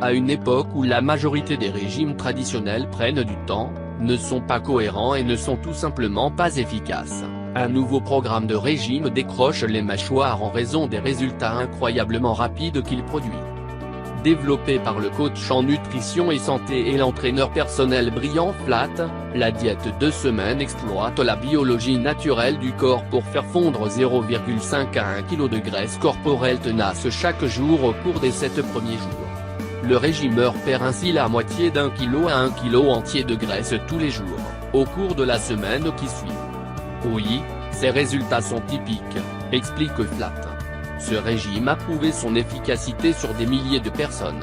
à une époque où la majorité des régimes traditionnels prennent du temps, ne sont pas cohérents et ne sont tout simplement pas efficaces. Un nouveau programme de régime décroche les mâchoires en raison des résultats incroyablement rapides qu'il produit. Développé par le coach en nutrition et santé et l'entraîneur personnel Brian Flatt, la diète 2 semaines exploite la biologie naturelle du corps pour faire fondre 0,5 à 1 kg de graisse corporelle tenace chaque jour au cours des 7 premiers jours. Le régimeur perd ainsi la moitié d'1 kg à 1 kg entier de graisse tous les jours, au cours de la semaine qui suit. Oui, ces résultats sont typiques, explique Flatt. Ce régime a prouvé son efficacité sur des milliers de personnes.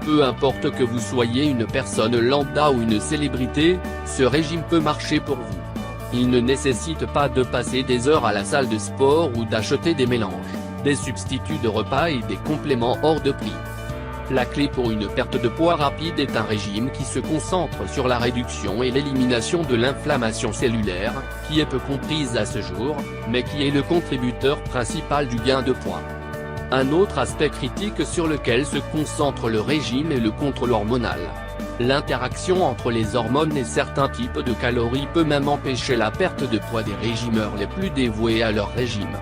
Peu importe que vous soyez une personne lambda ou une célébrité, ce régime peut marcher pour vous. Il ne nécessite pas de passer des heures à la salle de sport ou d'acheter des mélanges, des substituts de repas et des compléments hors de prix. La clé pour une perte de poids rapide est un régime qui se concentre sur la réduction et l'élimination de l'inflammation cellulaire, qui est peu comprise à ce jour, mais qui est le contributeur principal du gain de poids. Un autre aspect critique sur lequel se concentre le régime est le contrôle hormonal. L'interaction entre les hormones et certains types de calories peut même empêcher la perte de poids des régimeurs les plus dévoués à leur régime.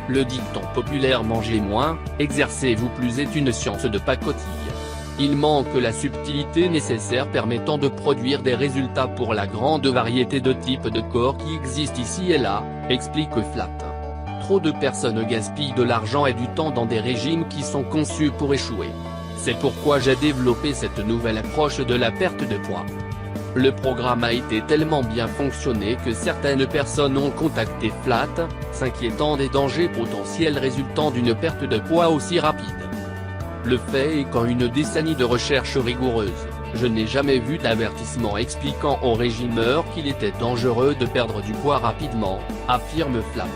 Le dicton populaire « mangez moins, exercez-vous plus » est une science de pacotille. Il manque la subtilité nécessaire permettant de produire des résultats pour la grande variété de types de corps qui existent ici et là, explique Flatt. Trop de personnes gaspillent de l'argent et du temps dans des régimes qui sont conçus pour échouer. C'est pourquoi j'ai développé cette nouvelle approche de la perte de poids. Le programme a été tellement bien fonctionné que certaines personnes ont contacté Flatt, s'inquiétant des dangers potentiels résultant d'une perte de poids aussi rapide. Le fait est qu'en une décennie de recherche rigoureuse, je n'ai jamais vu d'avertissement expliquant aux régimeurs qu'il était dangereux de perdre du poids rapidement, affirme Flatt.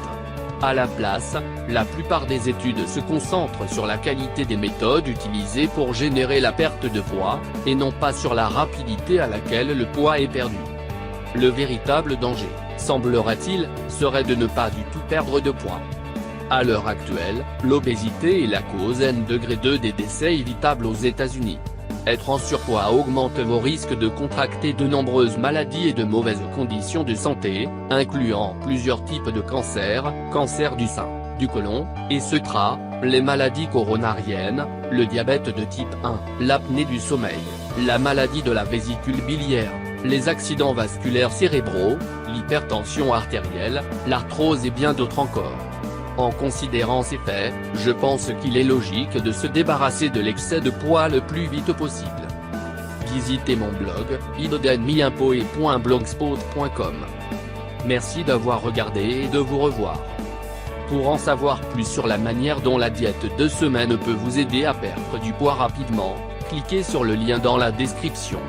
À la place, la plupart des études se concentrent sur la qualité des méthodes utilisées pour générer la perte de poids, et non pas sur la rapidité à laquelle le poids est perdu. Le véritable danger, semblerait-il, serait de ne pas du tout perdre de poids. À l'heure actuelle, l'obésité est la cause N-2 des décès évitables aux États-Unis. Être en surpoids augmente vos risques de contracter de nombreuses maladies et de mauvaises conditions de santé, incluant plusieurs types de cancers, cancer du sein, du côlon, etc., les maladies coronariennes, le diabète de type 1, l'apnée du sommeil, la maladie de la vésicule biliaire, les accidents vasculaires cérébraux, l'hypertension artérielle, l'arthrose et bien d'autres encore. En considérant ces faits, je pense qu'il est logique de se débarrasser de l'excès de poids le plus vite possible. Visitez mon blog, idodenmiimpoe.blogspot.com. Merci d'avoir regardé et de vous revoir. Pour en savoir plus sur la manière dont la diète 2 semaines peut vous aider à perdre du poids rapidement, cliquez sur le lien dans la description.